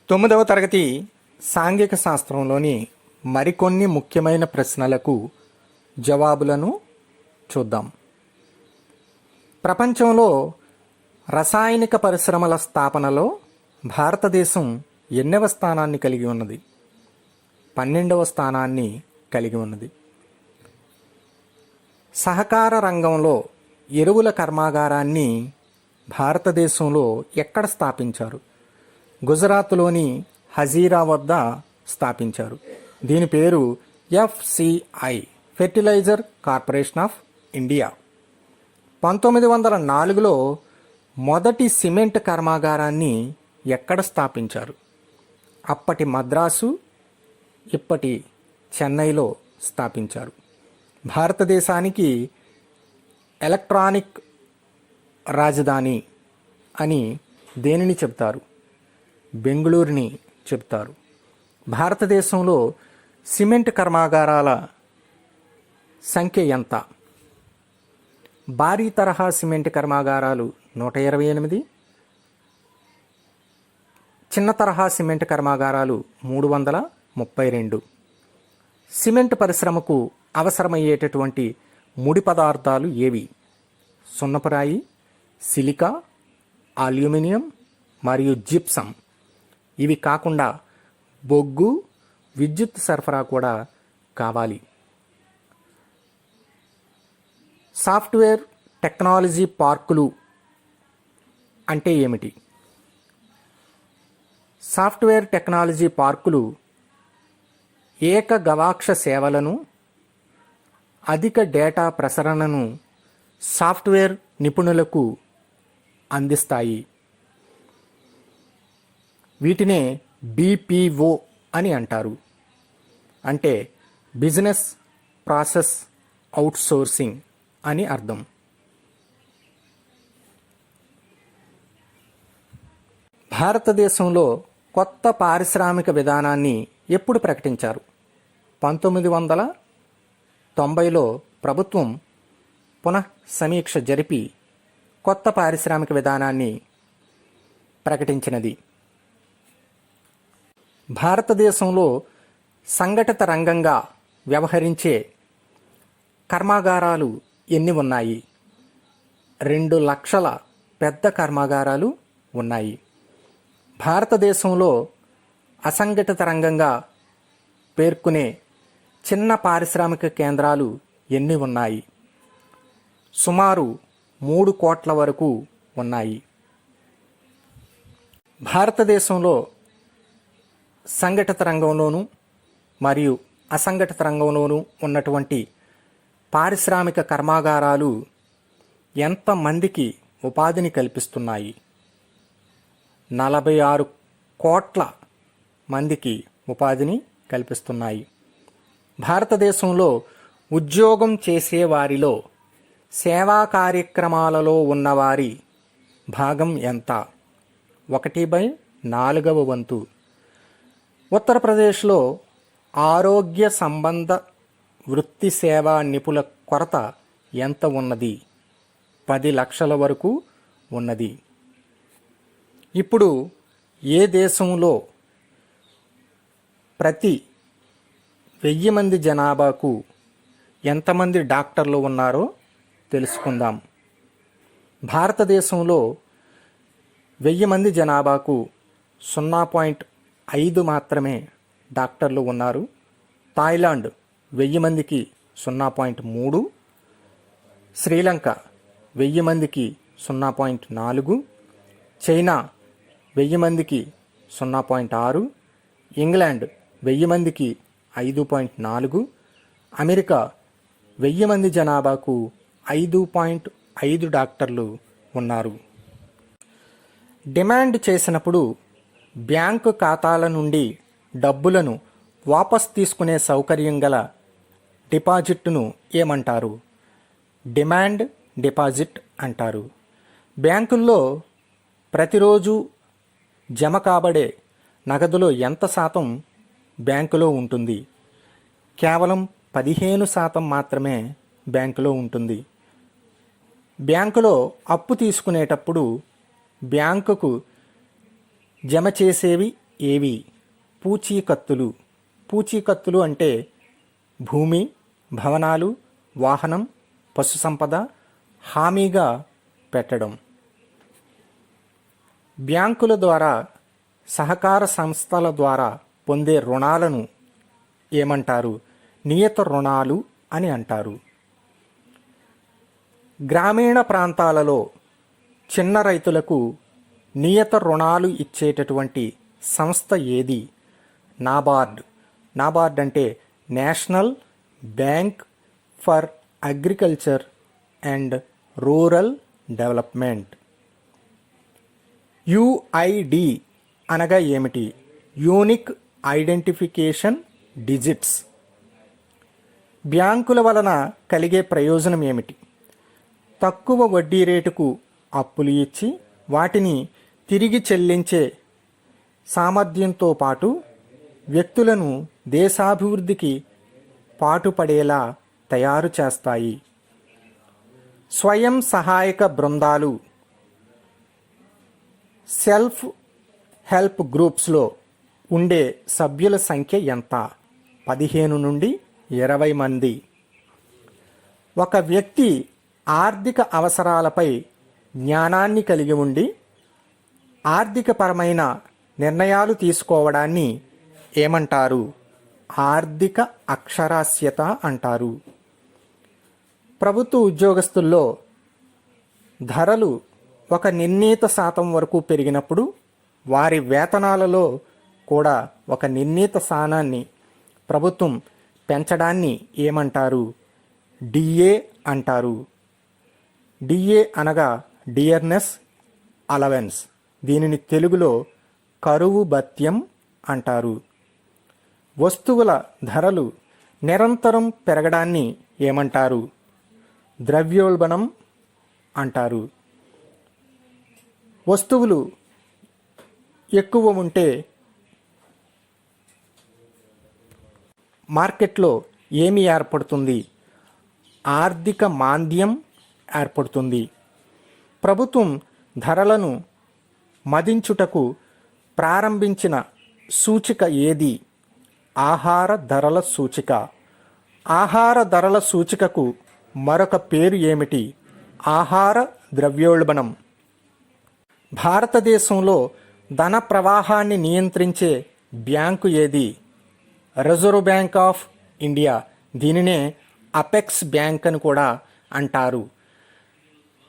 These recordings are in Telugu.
9వ తరగతి సాంఘిక శాస్త్రంలోని మరికొన్ని ముఖ్యమైన ప్రశ్నలకు జవాబులను చూద్దాం. ప్రపంచంలో రసాయనిక పరిశ్రమల స్థాపనలో భారతదేశం ఎన్నవ స్థానాన్ని కలిగి ఉన్నది? 12వ స్థానాన్ని కలిగి ఉన్నది. సహకార రంగంలో ఎరువుల కర్మాగారాన్ని భారతదేశంలో ఎక్కడ స్థాపించారు? గుజరాత్లోని హజీరా వద్ద స్థాపించారు. దీని పేరు FCI, fertilizer corporation of India. 1904లో మొదటి సిమెంట్ కర్మాగారాన్ని ఎక్కడ స్థాపించారు? అప్పటి మద్రాసు, ఇప్పటి చెన్నైలో స్థాపించారు. భారతదేశానికి ఎలక్ట్రానిక్ రాజధాని అని దేనిని చెప్తారు? బెంగళూరుని చెప్తారు. భారతదేశంలో సిమెంట్ కర్మాగారాల సంఖ్య ఎంత? భారీ తరహా సిమెంట్ కర్మాగారాలు 128, చిన్న తరహా సిమెంట్ కర్మాగారాలు 332. సిమెంట్ పరిశ్రమకు అవసరమయ్యేటటువంటి ముడి పదార్థాలు ఏవి? సున్నపురాయి, సిలికా, అల్యూమినియం మరియు జిప్సం. ఇవి కాకుండా బొగ్గు, విద్యుత్ సరఫరా కూడా కావాలి. సాఫ్ట్వేర్ టెక్నాలజీ పార్కులు అంటే ఏమిటి? సాఫ్ట్వేర్ టెక్నాలజీ పార్కులు ఏక గవాక్ష సేవలను, అధిక డేటా ప్రసరణను సాఫ్ట్వేర్ నిపుణులకు అందిస్తాయి. వీటినే BPO అని అంటారు. అంటే బిజినెస్ ప్రాసెస్ అవుట్సోర్సింగ్ అని అర్థం. భారతదేశంలో కొత్త పారిశ్రామిక విధానాన్ని ఎప్పుడు ప్రకటించారు? 1990లో ప్రభుత్వం పునః సమీక్ష జరిపి కొత్త పారిశ్రామిక విధానాన్ని ప్రకటించినది. భారతదేశంలో సంఘటిత రంగంగా వ్యవహరించే కర్మాగారాలు ఎన్ని ఉన్నాయి? 2 లక్షల పెద్ద కర్మాగారాలు ఉన్నాయి. భారతదేశంలో అసంఘటిత రంగంగా పేర్కొనే చిన్న పారిశ్రామిక కేంద్రాలు ఎన్ని ఉన్నాయి? సుమారు 3 కోట్ల వరకు ఉన్నాయి. భారతదేశంలో సంఘటిత రంగంలోనూ మరియు అసంఘటిత రంగంలోనూ ఉన్నటువంటి పారిశ్రామిక కర్మాగారాలు ఎంతమందికి ఉపాధిని కల్పిస్తున్నాయి? 46 కోట్ల మందికి ఉపాధిని కల్పిస్తున్నాయి. భారతదేశంలో ఉద్యోగం చేసేవారిలో సేవా కార్యక్రమాలలో ఉన్నవారి భాగం ఎంత? 1/4వ వంతు. ఉత్తరప్రదేశ్లో ఆరోగ్య సంబంధ వృత్తి సేవా నిపుణుల కొరత ఎంత ఉన్నది? 10 లక్షల వరకు ఉన్నది. ఇప్పుడు ఏ దేశంలో ప్రతి 1000 మంది జనాభాకు ఎంతమంది డాక్టర్లు ఉన్నారో తెలుసుకుందాం. భారతదేశంలో 1000 మంది జనాభాకు 0.5 మాత్రమే డాక్టర్లు ఉన్నారు. థాయిలాండ్ 1000 మందికి 0.3, శ్రీలంక 1000 మందికి 0.4, చైనా 1000 మందికి 0.6, ఇంగ్లాండ్ 1000 మందికి 5.4, అమెరికా 1000 మంది జనాభాకు 5.5 డాక్టర్లు ఉన్నారు. డిమాండ్ చేసినప్పుడు బ్యాంకు ఖాతాల నుండి డబ్బులను వాపస్ తీసుకునే సౌకర్యం గల డిపాజిట్ను ఏమంటారు? డిమాండ్ డిపాజిట్ అంటారు. బ్యాంకుల్లో ప్రతిరోజు జమ కాబడే నగదులో ఎంత శాతం బ్యాంకులో ఉంటుంది? కేవలం 15% మాత్రమే బ్యాంకులో ఉంటుంది. బ్యాంకులో అప్పు తీసుకునేటప్పుడు బ్యాంకుకు జమ చేసేవి ఏవి? పూచీకత్తులు. పూచీకత్తులు అంటే భూమి, భవనాలు, వాహనం, పశుసంపద హామీగా పెట్టడం. బ్యాంకుల ద్వారా, సహకార సంస్థల ద్వారా పొందే రుణాలను ఏమంటారు? నియత రుణాలు అని అంటారు. గ్రామీణ ప్రాంతాలలో చిన్న రైతులకు నియత రుణాలు ఇచ్చేటటువంటి సంస్థ ఏది? నాబార్డ్. నాబార్డ్ అంటే national bank for agriculture and rural development. UID అనగా ఏమిటి? Unique identification digits. బ్యాంకుల వలన కలిగే ప్రయోజనం ఏమిటి? తక్కువ వడ్డీ రేటుకు అప్పులు ఇచ్చి వాటిని తిరిగి చెల్లించే సామర్థ్యంతో పాటు వ్యక్తులను దేశాభివృద్ధికి పాటుపడేలా తయారు చేస్తాయి. స్వయం సహాయక బృందాలు, సెల్ఫ్ హెల్ప్ గ్రూప్స్లో ఉండే సభ్యుల సంఖ్య ఎంత? 15 నుండి 20 మంది. ఒక వ్యక్తి ఆర్థిక అవసరాలపై జ్ఞానాన్ని కలిగి ఉండి ఆర్థికపరమైన నిర్ణయాలు తీసుకోవడాన్ని ఏమంటారు? ఆర్థిక అక్షరాస్యత అంటారు. ప్రభుత్వ ఉద్యోగస్తుల్లో ధరలు ఒక నిర్ణీత శాతం వరకు పెరిగినప్పుడు వారి వేతనాలలో కూడా ఒక నిర్ణీత స్థానాన్ని ప్రభుత్వం పెంచడాన్ని ఏమంటారు? డిఏ అంటారు. డిఏ అనగా డియర్నెస్ అలవెన్స్. దీనిని తెలుగులో కరువు భత్యం అంటారు. వస్తువుల ధరలు నిరంతరం పెరగడాన్ని ఏమంటారు? ద్రవ్యోల్బణం అంటారు. వస్తువులు ఎక్కువ ఉంటే మార్కెట్లో ఏమి ఏర్పడుతుంది? ఆర్థిక మాంద్యం ఏర్పడుతుంది. ప్రభుత్వం ధరలను మదించుటకు ప్రారంభించిన సూచిక ఏది? ఆహార ధరల సూచిక. ఆహార ధరల సూచికకు మరొక పేరు ఏమిటి? ఆహార ద్రవ్యోల్బణం. భారతదేశంలో ధన ప్రవాహాన్ని నియంత్రించే బ్యాంకు ఏది? Reserve bank of India. దీనినే అపెక్స్ బ్యాంక్ అని కూడా అంటారు.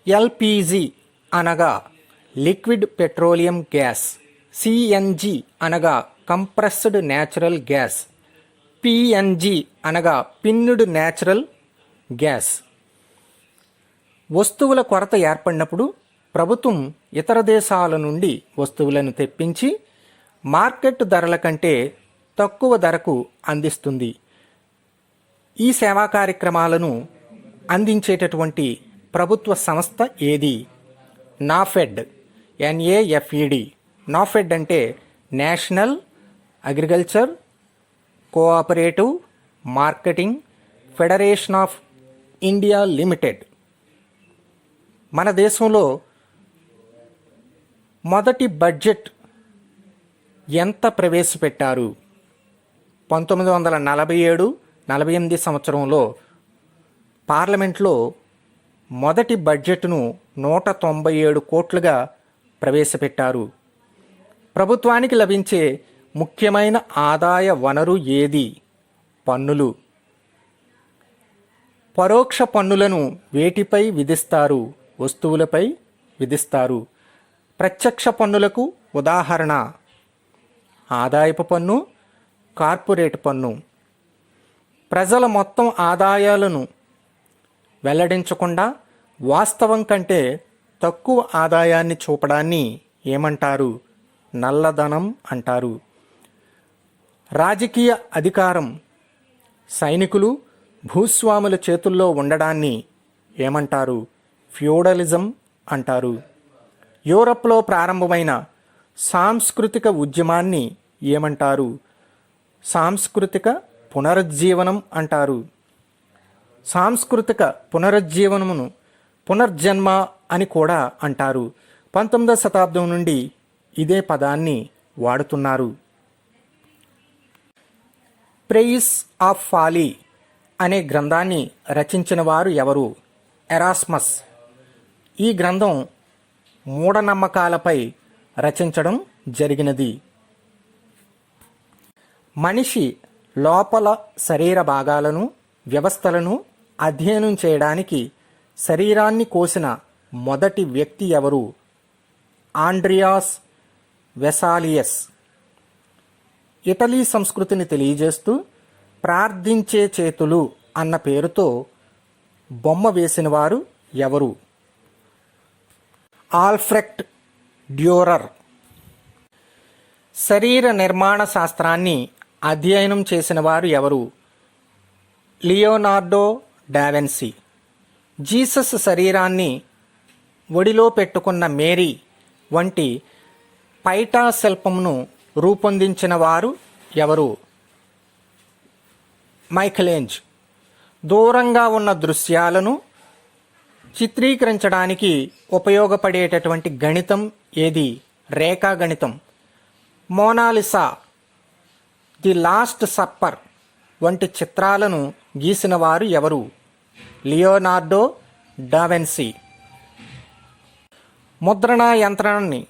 ఎల్పిజి అనగా లిక్విడ్ పెట్రోలియం గ్యాస్. సిఎన్జి అనగా కంప్రెస్డ్ న్యాచురల్ గ్యాస్. పిఎన్జి అనగా పిన్నుడ్ న్యాచురల్ గ్యాస్. వస్తువుల కొరత ఏర్పడినప్పుడు ప్రభుత్వం ఇతర దేశాల నుండి వస్తువులను తెప్పించి మార్కెట్ ధరల కంటే తక్కువ ధరకు అందిస్తుంది. ఈ సేవా కార్యక్రమాలను అందించేటటువంటి ప్రభుత్వ సంస్థ ఏది? నాఫెడ్. NAFED. నాఫెడ్ అంటే national agriculture cooperative marketing federation of India limited. మన దేశంలో మొదటి బడ్జెట్ ఎంత ప్రవేశపెట్టారు? 1947-48 సంవత్సరంలో పార్లమెంట్లో మొదటి బడ్జెట్ను 197 కోట్లుగా ప్రవేశపెట్టారు. ప్రభుత్వానికి లభించే ముఖ్యమైన ఆదాయ వనరు ఏది? పన్నులు. పరోక్ష పన్నులను వేటిపై విధిస్తారు? వస్తువులపై విధిస్తారు. ప్రత్యక్ష పన్నులకు ఉదాహరణ ఆదాయపు పన్ను, కార్పొరేట్ పన్ను. ప్రజల మొత్తం ఆదాయాలను వెల్లడించకుండా వాస్తవం కంటే తక్కువ ఆదాయాన్ని చూపడాన్ని ఏమంటారు? నల్లధనం అంటారు. రాజకీయ అధికారం సైనికులు, భూస్వాముల చేతుల్లో ఉండడాన్ని ఏమంటారు? ఫ్యూడలిజం అంటారు. యూరప్లో ప్రారంభమైన సాంస్కృతిక ఉద్యమాన్ని ఏమంటారు? సాంస్కృతిక పునరుజ్జీవనం అంటారు. సాంస్కృతిక పునరుజ్జీవనమును పునర్జన్మ అని కూడా అంటారు. 19వ శతాబ్దం నుండి ఇదే పదాన్ని వాడుతున్నారు. ప్రేయిస్ ఆఫ్ ఫాలీ అనే గ్రంథాన్ని రచించిన వారు ఎవరు? ఎరాస్మస్. ఈ గ్రంథం మూఢనమ్మకాలపై రచించడం జరిగినది. మనిషి లోపల శరీర భాగాలను, వ్యవస్థలను అధ్యయనం చేయడానికి శరీరాన్ని కోసిన మొదటి వ్యక్తి ఎవరు? Andreas Vesalius. ఇటలీ సంస్కృతిని తెలియజేస్తూ ప్రార్థించే చేతులు అన్న పేరుతో బొమ్మ వేసిన వారు ఎవరు? Alfred Dürer. శరీర నిర్మాణ శాస్త్రాన్ని అధ్యయనం చేసిన వారు ఎవరు? Leonardo DaVinci. జీసస్ శరీరాన్ని ఒడిలో పెట్టుకున్న మేరీ వంటి పైటా శిల్పంను రూపొందించిన వారు ఎవరు? మైఖలేంజ్. దూరంగా ఉన్న దృశ్యాలను చిత్రీకరించడానికి ఉపయోగపడేటటువంటి గణితం ఏది? రేఖాగణితం. మోనాలిసా, ది లాస్ట్ సప్పర్ వంటి చిత్రాలను గీసిన వారు ఎవరు? Leonardo DaVinci. ముద్రణా యంత్రాన్ని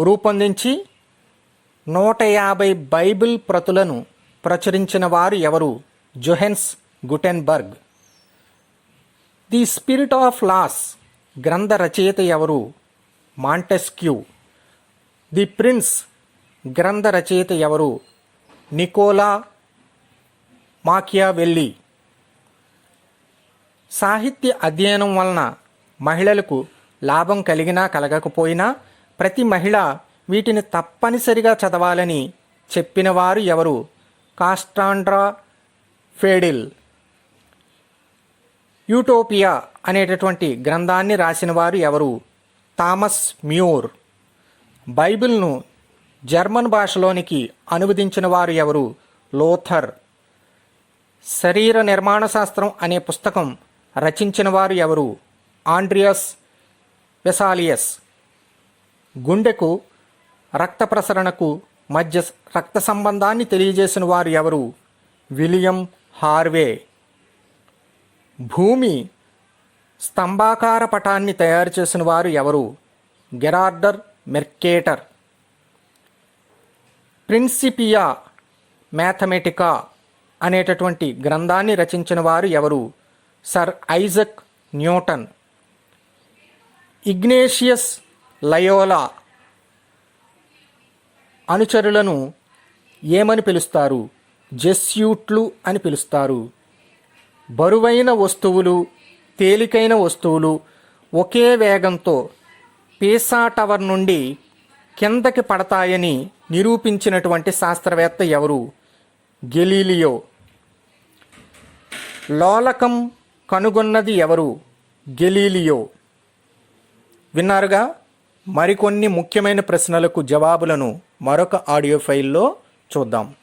రూపొందించి 150 బైబిల్ ప్రతులను ప్రచురించిన వారు ఎవరు? Johannes Gutenberg. The spirit of laws గ్రంథ రచయిత ఎవరు? మాంటెస్క్యూ. ది ప్రిన్స్ గ్రంథ రచయిత ఎవరు? Niccolo Machiavelli. సాహిత్య అధ్యయనం వలన మహిళలకు లాభం కలిగినా కలగకపోయినా ప్రతి మహిళ వీటిని తప్పనిసరిగా చదవాలని చెప్పినవారు ఎవరు? కాస్టాండ్రా ఫేడిల్. యూటోపియా అనేటటువంటి గ్రంథాన్ని రాసిన వారు ఎవరు? Thomas Muir. బైబిల్ను జర్మన్ భాషలోనికి అనువదించిన వారు ఎవరు? లోథర్. శరీర నిర్మాణ శాస్త్రం అనే పుస్తకం రచించిన వారు ఎవరు? Andreas Vesalius. గుండెకు రక్త ప్రసరణకు మధ్య రక్త సంబంధాన్ని తెలియజేసిన వారు ఎవరు? William Harvey. భూమి స్తంభాకార పటాన్ని తయారు చేసిన వారు ఎవరు? గెరార్డర్ మెర్కేటర్. ప్రిన్సిపియా మ్యాథమెటికా అనేటటువంటి గ్రంథాన్ని రచించిన వారు ఎవరు? Sir Isaac Newton. Ignatius Loyola అనుచరులను ఏమని పిలుస్తారు? జెస్యూట్లు అని పిలుస్తారు. బరువైన వస్తువులు, తేలికైన వస్తువులు ఒకే వేగంతో పీసా టవర్ నుండి కిందకి పడతాయని నిరూపించినటువంటి శాస్త్రవేత్త ఎవరు? గెలీలియో. లోలకం కనుగొన్నది ఎవరు? గెలీలియో. విన్నారుగా, మరికొన్ని ముఖ్యమైన ప్రశ్నలకు జవాబులను మరొక ఆడియో ఫైల్లో చూద్దాం.